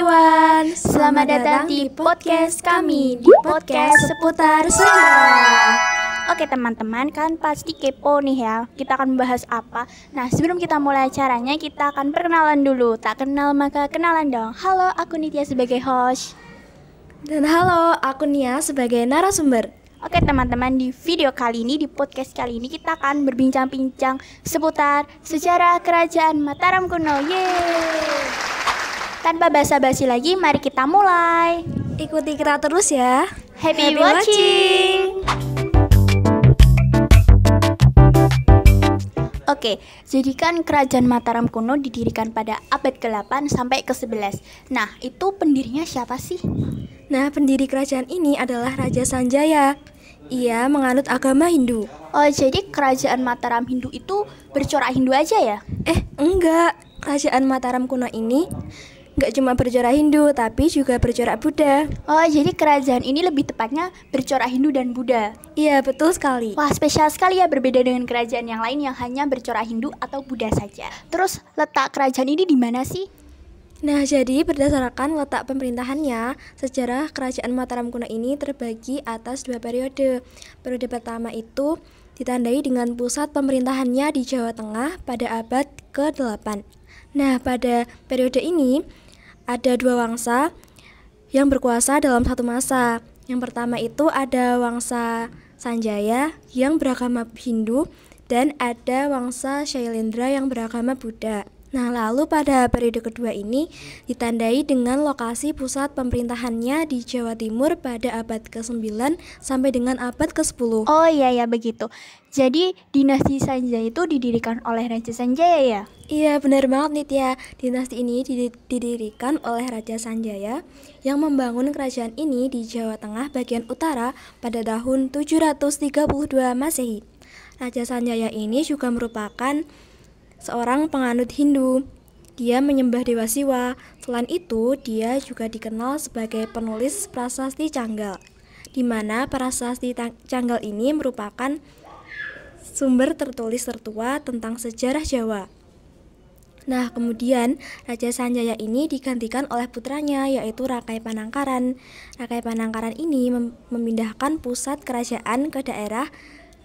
everyone, selamat datang di podcast kami, di podcast seputar sejarah. Oke teman-teman, kan pasti kepo nih ya, kita akan membahas apa. Nah sebelum kita mulai acaranya, kita akan perkenalan dulu. Tak kenal maka kenalan dong. Halo, aku Nitya sebagai host. Dan halo, aku Nia sebagai narasumber. Oke teman-teman, di video kali ini, di podcast kali ini kita akan berbincang-bincang seputar sejarah kerajaan Mataram kuno. Yeay! Tanpa basa-basi lagi, mari kita mulai. Ikuti kita terus ya. Happy watching! Oke, jadi kan kerajaan Mataram kuno didirikan pada abad ke-8 sampai ke-11. Nah, itu pendirinya siapa sih? Nah, pendiri kerajaan ini adalah Raja Sanjaya. Ia menganut agama Hindu. Oh, jadi kerajaan Mataram Hindu itu bercorak Hindu aja ya? Enggak. Kerajaan Mataram kuno ini enggak cuma bercorak Hindu, tapi juga bercorak Buddha. Oh, jadi kerajaan ini lebih tepatnya bercorak Hindu dan Buddha. Iya, betul sekali. Wah, spesial sekali ya, berbeda dengan kerajaan yang lain yang hanya bercorak Hindu atau Buddha saja. Terus letak kerajaan ini di mana sih? Nah, jadi berdasarkan letak pemerintahannya, sejarah kerajaan Mataram kuno ini terbagi atas dua periode. Periode pertama itu ditandai dengan pusat pemerintahannya di Jawa Tengah pada abad ke-8. Nah, pada periode ini ada dua wangsa yang berkuasa dalam satu masa. Yang pertama itu ada wangsa Sanjaya yang beragama Hindu dan ada wangsa Shailendra yang beragama Buddha. Nah, lalu pada periode kedua ini ditandai dengan lokasi pusat pemerintahannya di Jawa Timur pada abad ke-9 sampai dengan abad ke-10. Oh iya begitu. Jadi dinasti Sanjaya itu didirikan oleh Raja Sanjaya ya? Iya, benar banget Nitya. Dinasti ini didirikan oleh Raja Sanjaya yang membangun kerajaan ini di Jawa Tengah bagian utara pada tahun 732 Masehi. Raja Sanjaya ini juga merupakan seorang penganut Hindu. Dia menyembah Dewa Siwa. Selain itu, dia juga dikenal sebagai penulis prasasti Canggal, di mana prasasti Canggal ini merupakan sumber tertulis tertua tentang sejarah Jawa. Nah, kemudian Raja Sanjaya ini digantikan oleh putranya, yaitu Rakai Panangkaran. Rakai Panangkaran ini memindahkan pusat kerajaan ke daerah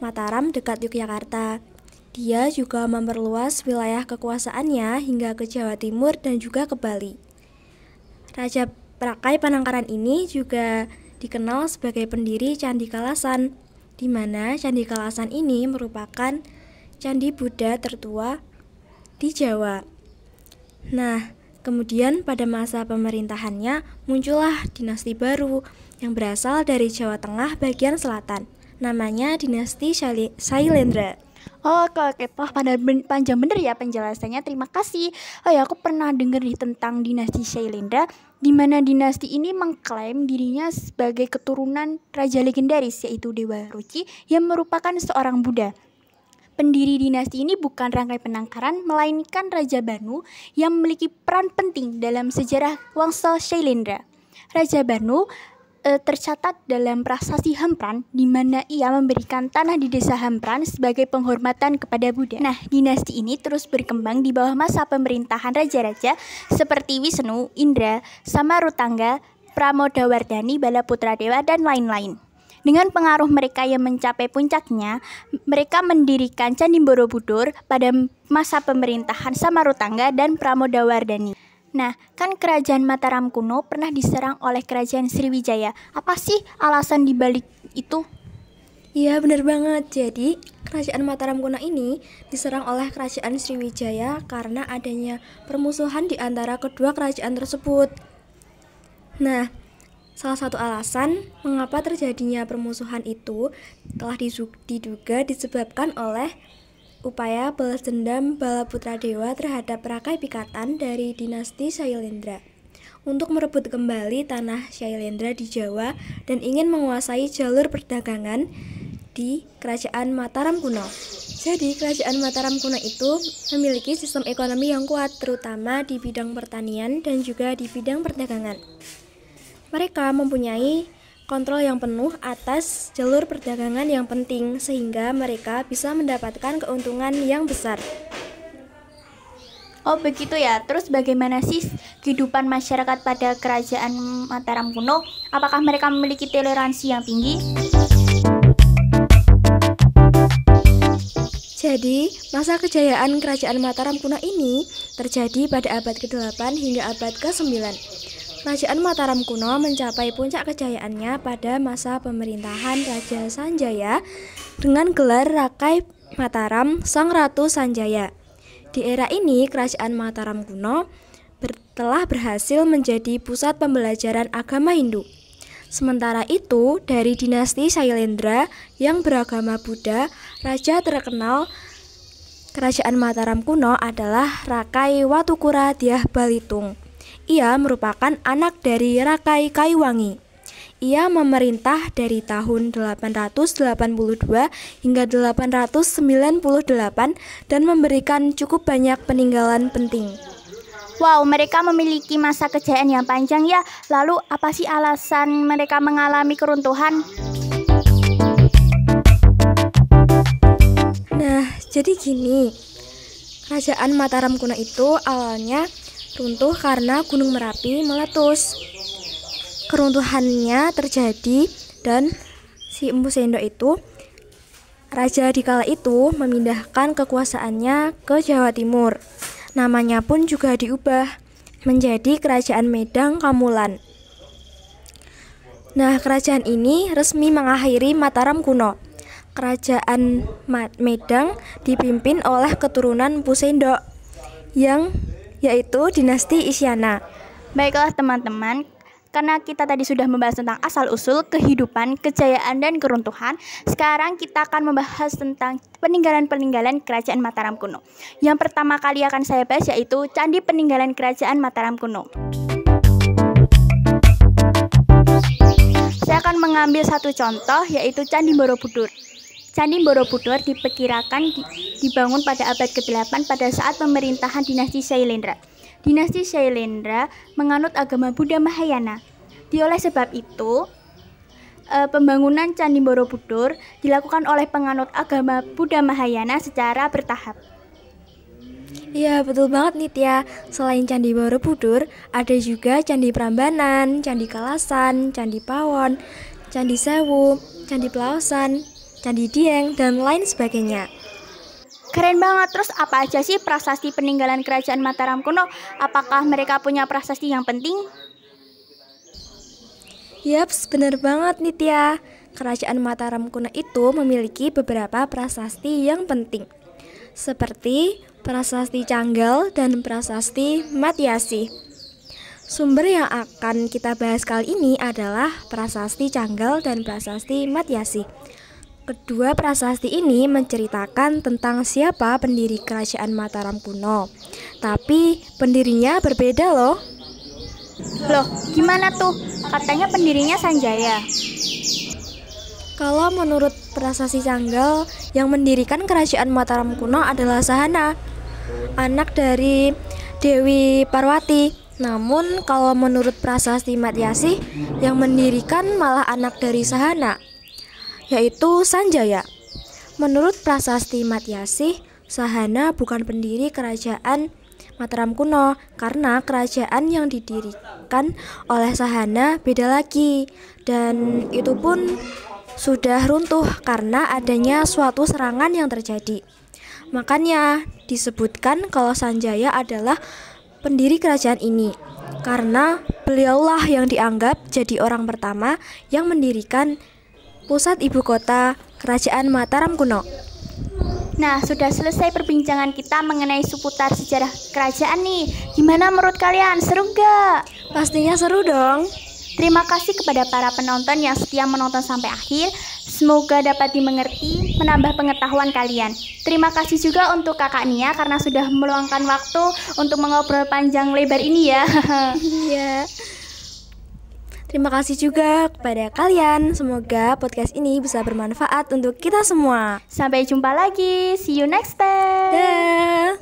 Mataram dekat Yogyakarta. Dia juga memperluas wilayah kekuasaannya hingga ke Jawa Timur dan juga ke Bali. Raja Rakai Panangkaran ini juga dikenal sebagai pendiri Candi Kalasan, di mana Candi Kalasan ini merupakan candi Buddha tertua di Jawa. Nah, kemudian pada masa pemerintahannya muncullah dinasti baru yang berasal dari Jawa Tengah bagian selatan. Namanya dinasti Shailendra. Oh, oke. Wah, panjang bener ya penjelasannya. Terima kasih. Oh ya, aku pernah dengar nih tentang dinasti Shailendra, di mana dinasti ini mengklaim dirinya sebagai keturunan raja legendaris, yaitu Dewa Ruci yang merupakan seorang Buddha. Pendiri dinasti ini bukan Rakai Panangkaran, melainkan Raja Banu yang memiliki peran penting dalam sejarah wangsa Shailendra. Raja Banu tercatat dalam prasasti Hempran, di mana ia memberikan tanah di desa Hempran sebagai penghormatan kepada Buddha. Nah, dinasti ini terus berkembang di bawah masa pemerintahan raja-raja seperti Wisnu, Indra, Samarutangga, Pramodawardhani, Balaputradewa, dan lain-lain. Dengan pengaruh mereka yang mencapai puncaknya, mereka mendirikan Candi Borobudur pada masa pemerintahan Samarutangga dan Pramodawardhani. Nah, kan kerajaan Mataram kuno pernah diserang oleh kerajaan Sriwijaya. Apa sih alasan dibalik itu? Iya, benar banget. Jadi, kerajaan Mataram kuno ini diserang oleh kerajaan Sriwijaya karena adanya permusuhan di antara kedua kerajaan tersebut. Nah, salah satu alasan mengapa terjadinya permusuhan itu telah diduga disebabkan oleh upaya balas dendam Balaputradewa terhadap Rakai Pikatan dari dinasti Shailendra untuk merebut kembali tanah Shailendra di Jawa dan ingin menguasai jalur perdagangan di kerajaan Mataram kuno. Jadi, kerajaan Mataram kuno itu memiliki sistem ekonomi yang kuat, terutama di bidang pertanian dan juga di bidang perdagangan. Mereka mempunyai kontrol yang penuh atas jalur perdagangan yang penting, sehingga mereka bisa mendapatkan keuntungan yang besar. Oh begitu ya. Terus bagaimana sih kehidupan masyarakat pada kerajaan Mataram kuno? Apakah mereka memiliki toleransi yang tinggi? Jadi, masa kejayaan kerajaan Mataram kuno ini terjadi pada abad ke-8 hingga abad ke-9. Kerajaan Mataram kuno mencapai puncak kejayaannya pada masa pemerintahan Raja Sanjaya dengan gelar Rakai Mataram Sang Ratu Sanjaya. Di era ini, kerajaan Mataram kuno telah berhasil menjadi pusat pembelajaran agama Hindu. Sementara itu, dari dinasti Shailendra yang beragama Buddha, raja terkenal kerajaan Mataram kuno adalah Rakai Watukura Dyah Balitung. Ia merupakan anak dari Rakai Kaiwangi. Ia memerintah dari tahun 882 hingga 898 dan memberikan cukup banyak peninggalan penting. Wow, mereka memiliki masa kejayaan yang panjang ya. Lalu apa sih alasan mereka mengalami keruntuhan? Nah, jadi gini. Kerajaan Mataram kuno itu awalnya runtuh karena Gunung Merapi meletus. Keruntuhannya terjadi dan si Empu Sendok itu, raja di kala itu, memindahkan kekuasaannya ke Jawa Timur. Namanya pun juga diubah menjadi Kerajaan Medang Kamulan. Nah, kerajaan ini resmi mengakhiri Mataram kuno. Kerajaan Medang dipimpin oleh keturunan Empu Sendok yang yaitu dinasti Isyana. Baiklah teman-teman, karena kita tadi sudah membahas tentang asal-usul, kehidupan, kejayaan, dan keruntuhan, sekarang kita akan membahas tentang peninggalan-peninggalan kerajaan Mataram kuno. Yang pertama kali akan saya bahas yaitu Candi Peninggalan Kerajaan Mataram kuno. Saya akan mengambil satu contoh yaitu Candi Borobudur. Candi Borobudur diperkirakan dibangun pada abad ke-8 pada saat pemerintahan dinasti Shailendra. Dinasti Shailendra menganut agama Buddha Mahayana. Oleh sebab itu, pembangunan Candi Borobudur dilakukan oleh penganut agama Buddha Mahayana secara bertahap. Iya, betul banget Nitya. Selain Candi Borobudur, ada juga Candi Prambanan, Candi Kalasan, Candi Pawon, Candi Sewu, Candi Pelaosan, Candi Dieng, dan lain sebagainya. Keren banget. Terus apa aja sih prasasti peninggalan kerajaan Mataram kuno? Apakah mereka punya prasasti yang penting? Yaps, benar banget Nitya. Kerajaan Mataram kuno itu memiliki beberapa prasasti yang penting, seperti prasasti Canggal dan prasasti Matyasih. Sumber yang akan kita bahas kali ini adalah prasasti Canggal dan prasasti Matyasih. Kedua prasasti ini menceritakan tentang siapa pendiri kerajaan Mataram kuno. Tapi pendirinya berbeda loh. Loh, gimana tuh? Katanya pendirinya Sanjaya. Kalau menurut prasasti Canggal, yang mendirikan kerajaan Mataram kuno adalah Sahana, anak dari Dewi Parwati. Namun kalau menurut prasasti Matyasih, yang mendirikan malah anak dari Sahana, yaitu Sanjaya. Menurut prasasti Matyasih, Sahana bukan pendiri kerajaan Mataram kuno karena kerajaan yang didirikan oleh Sahana beda lagi, dan itu pun sudah runtuh karena adanya suatu serangan yang terjadi. Makanya disebutkan kalau Sanjaya adalah pendiri kerajaan ini karena beliaulah yang dianggap jadi orang pertama yang mendirikan pusat ibu kota kerajaan Mataram kuno. Nah, sudah selesai perbincangan kita mengenai seputar sejarah kerajaan nih. Gimana menurut kalian? Seru gak? Pastinya seru dong. Terima kasih kepada para penonton yang setia menonton sampai akhir. Semoga dapat dimengerti, menambah pengetahuan kalian. Terima kasih juga untuk Kakak Nia karena sudah meluangkan waktu untuk mengobrol panjang lebar ini ya. Iya. Terima kasih juga kepada kalian. Semoga podcast ini bisa bermanfaat untuk kita semua. Sampai jumpa lagi. See you next time. Dah.